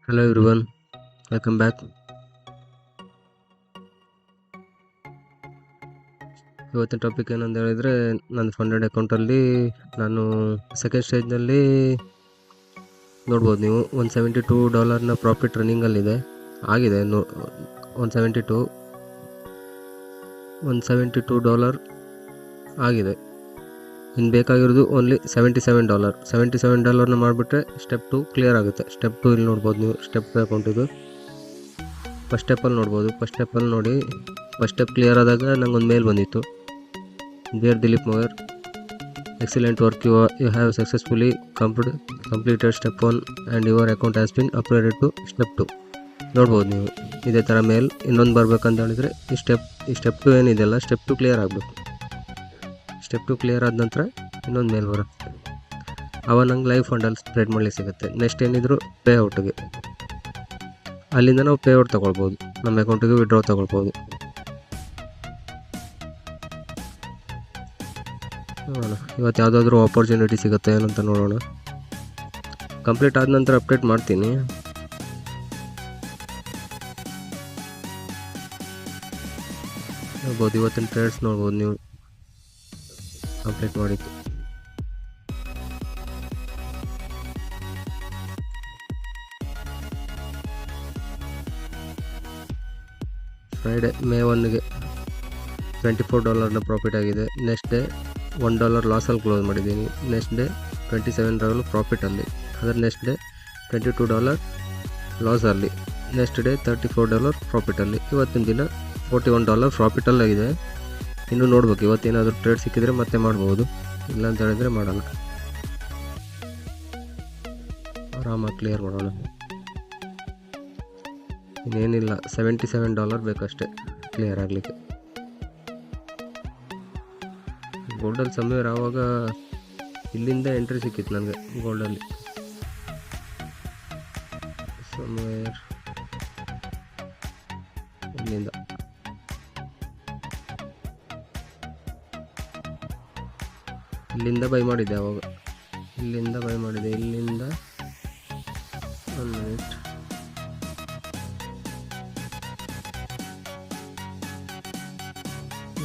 Hello everyone, welcome back. ಇವತ್ತಿನ topic ಏನಂತ ಹೇಳಿದರೆ, ನನ್ನ ಫಂಡೆಡ್ ಅಕೌಂಟಲ್ಲಿ ನಾನು ಸೆಕೆಂಡ್ ಸ್ಟೇಜ್ನಲ್ಲಿ ನೋಡ್ಬೋದು ನೀವು $172 ಪ್ರಾಫಿಟ್ ರನ್ನಿಂಗಲ್ಲಿದೆ. ಆಗಿದೆ $172 ಆಗಿದೆ. ಇನ್ನು ಬೇಕಾಗಿರೋದು ಓನ್ಲಿ $77 ಮಾಡಿಬಿಟ್ರೆ ಸ್ಟೆಪ್ 2 ಕ್ಲಿಯರ್ ಆಗುತ್ತೆ. ಸ್ಟೆಪ್ 2 ಇಲ್ಲಿ ನೋಡ್ಬೋದು ನೀವು. ಸ್ಟೆಪ್ ಅಕೌಂಟ್ ಇದು ಫಸ್ಟ್ ಸ್ಟೆಪ್ಪಲ್ಲಿ ನೋಡ್ಬೋದು. ಫಸ್ಟ್ ಸ್ಟೆಪ್ಪಲ್ಲಿ ನೋಡಿ, ಫಸ್ಟ್ ಸ್ಟೆಪ್ ಕ್ಲಿಯರ್ ಆದಾಗ ನಂಗೊಂದು ಮೇಲ್ ಬಂದಿತ್ತು. Dear Dilip Moyer, excellent work, you have successfully completed step 1 and your account has been upgraded to step 2. ನೋಡ್ಬೋದು ನೀವು ಇದೇ ಥರ ಮೇಲ್. ಇನ್ನೊಂದು ಬರ್ಬೇಕಂತ ಹೇಳಿದರೆ ಈ ಸ್ಟೆಪ್ 2 ಏನಿದೆಯಲ್ಲ, ಸ್ಟೆಪ್ 2 ಕ್ಲಿಯರ್ ಆಗಬೇಕು. ಸ್ಟೆಪ್ 2 ಕ್ಲಿಯರ್ ಆದ ನಂತರ ಇನ್ನೊಂದು ಮೇಲ್ ಬರುತ್ತೆ. ಅವ ನಂಗೆ ಲೈವ್ ಫಂಡಲ್ಲಿ ಸ್ಪ್ರೆಡ್ ಮಾಡಲಿಕ್ಕೆ ಸಿಗುತ್ತೆ. ನೆಕ್ಸ್ಟ್ ಏನಿದ್ರು ಪೇ ಔಟ್ಗೆ, ಅಲ್ಲಿಂದ ನಾವು ಪೇ ಔಟ್ ತೊಗೊಳ್ಬೋದು, ನಮ್ಮ ಅಕೌಂಟಿಗೆ ವಿಡ್ರಾ ತೊಗೊಳ್ಬೋದು. ನೋಡೋಣ ಇವತ್ತು ಯಾವುದಾದ್ರೂ ಆಪರ್ಚುನಿಟಿ ಸಿಗುತ್ತೆ ಏನಂತ ನೋಡೋಣ. ಕಂಪ್ಲೀಟ್ ಆದ ನಂತರ ಅಪ್ಡೇಟ್ ಮಾಡ್ತೀನಿ. ನೋಡ್ಬೋದು ಇವತ್ತಿನ ಟ್ರೇಡ್ಸ್ ನೋಡ್ಬೋದು ನೀವು ಕಂಪ್ಲೀಟ್ ಮಾಡಿದ್ದು. ಫ್ರೈಡೆ ಮೇ 1ಗೆ $24 ಪ್ರಾಫಿಟ್ ಆಗಿದೆ. ನೆಕ್ಸ್ಟ್ ಡೇ $1 ಲಾಸಲ್ಲಿ ಕ್ಲೋಸ್ ಮಾಡಿದ್ದೀನಿ. ನೆಕ್ಸ್ಟ್ ಡೇ $27 ಪ್ರಾಫಿಟಲ್ಲಿ. ಅದರ ನೆಕ್ಸ್ಟ್ ಡೇ $22 ಲಾಸಲ್ಲಿ. ನೆಕ್ಸ್ಟ್ ಡೇ $34 ಪ್ರಾಫಿಟಲ್ಲಿ. ಇವತ್ತಿನ ದಿನ $41 ಪ್ರಾಫಿಟಲ್ಲಾಗಿದೆ. ಇನ್ನು ನೋಡ್ಬೇಕು, ಇವತ್ತೇನಾದರೂ ಟ್ರೇಡ್ ಸಿಕ್ಕಿದರೆ ಮತ್ತೆ ಮಾಡ್ಬೋದು, ಇಲ್ಲ ಅಂತ ಹೇಳಿದರೆ ಮಾಡಲ್ಲ. ಆರಾಮಾಗಿ ಕ್ಲಿಯರ್ ಮಾಡೋಣ. ಇನ್ನೇನಿಲ್ಲ, $77 ಬೇಕಷ್ಟೇ ಕ್ಲಿಯರ್ ಆಗಲಿಕ್ಕೆ. ಗೋಲ್ಡಲ್ಲಿ ಸಮಯ ಆವಾಗ ಇಲ್ಲಿಂದ ಎಂಟ್ರಿ ಸಿಕ್ಕಿತ್ತು ನನಗೆ. ಗೋಲ್ಡಲ್ಲಿ ಸಮಯ ಇಲ್ಲಿಂದ ಬೈ ಮಾಡಿದ್ದೆ ಅವಾಗ. ಇಲ್ಲಿಂದ ಬೈ ಮಾಡಿದೆ. ಇಲ್ಲಿಂದ 1 ಮಿನಿಟ್.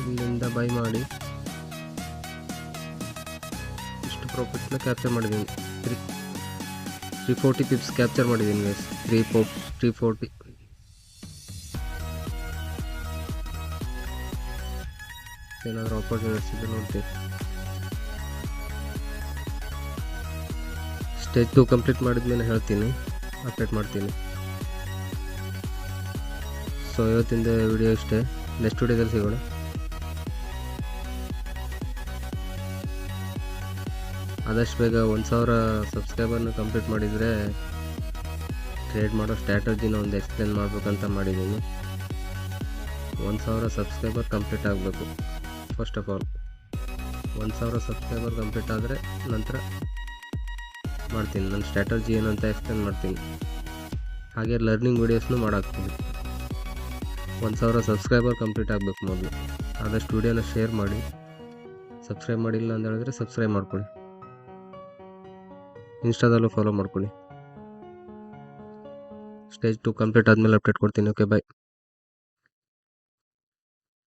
ಇಲ್ಲಿಂದ ಬೈ ಮಾಡಿ ಇಷ್ಟು ಪ್ರಾಫಿಟ್ನ ಕ್ಯಾಪ್ಚರ್ ಮಾಡಿದ್ದೀನಿ. 340 ಪಿಪ್ಸ್ ಕ್ಯಾಪ್ಚರ್ ಮಾಡಿದ್ದೀನಿ ಗೈಸ್. 340. ಏನಾದರೂ ಆಪರ್ಚುನಿಟೀಸ್ ಇದೆ ನೋಡ್ತೀವಿ. ಸ್ಟೇಜ್ 2 ಕಂಪ್ಲೀಟ್ ಮಾಡಿದ್ಮೇಲೆ ಹೇಳ್ತೀನಿ, ಅಪ್ಡೇಟ್ ಮಾಡ್ತೀನಿ. ಸೊ ಇವತ್ತಿಂದ ವಿಡಿಯೋ ಇಷ್ಟೇ. ನೆಕ್ಸ್ಟ್ ವಿಡಿಯೋದಲ್ಲಿ ಸಿಗೋಣ. ಆದಷ್ಟು ಬೇಗ 1000 ಸಬ್ಸ್ಕ್ರೈಬರ್ನ ಕಂಪ್ಲೀಟ್ ಮಾಡಿದರೆ ಟ್ರೇಡ್ ಮಾಡೋ ಸ್ಟ್ರಾಟಜಿನ ಒಂದು ಎಕ್ಸ್ಪ್ಲೇನ್ ಮಾಡಬೇಕಂತ ಮಾಡಿದ್ದೀನಿ. 1000 ಸಬ್ಸ್ಕ್ರೈಬರ್ ಕಂಪ್ಲೀಟ್ ಆಗಬೇಕು. First of all 1000 subscriber complete ಆದರೆ ನಂತರ ಮಾಡ್ತೀನಿ, ನನ್ನ ಸ್ಟ್ರಾಟಜಿ ಏನಂತ ಎಕ್ಸ್ಪ್ಲೇನ್ ಮಾಡ್ತೀನಿ. ಹಾಗೆ ಲರ್ನಿಂಗ್ ವೀಡಿಯೋಸ್ನು ಮಾಡಾಕ್ತೀನಿ. 1000 ಸಬ್ಸ್ಕ್ರೈಬರ್ ಕಂಪ್ಲೀಟ್ ಆಗಬೇಕು ಮೊದಲು. ಆದಷ್ಟು ವೀಡಿಯೋನ ಶೇರ್ ಮಾಡಿ. ಸಬ್ಸ್ಕ್ರೈಬ್ ಮಾಡಿಲ್ಲ ಅಂತ ಹೇಳಿದ್ರೆ ಸಬ್ಸ್ಕ್ರೈಬ್ ಮಾಡ್ಕೊಳ್ಳಿ. ಇನ್ಸ್ಟಾದಲ್ಲೂ ಫಾಲೋ ಮಾಡ್ಕೊಳ್ಳಿ. ಸ್ಟೇಜ್ 2 ಕಂಪ್ಲೀಟ್ ಆದಮೇಲೆ ಅಪ್ಡೇಟ್ ಕೊಡ್ತೀನಿ. ಓಕೆ, ಬಾಯ್.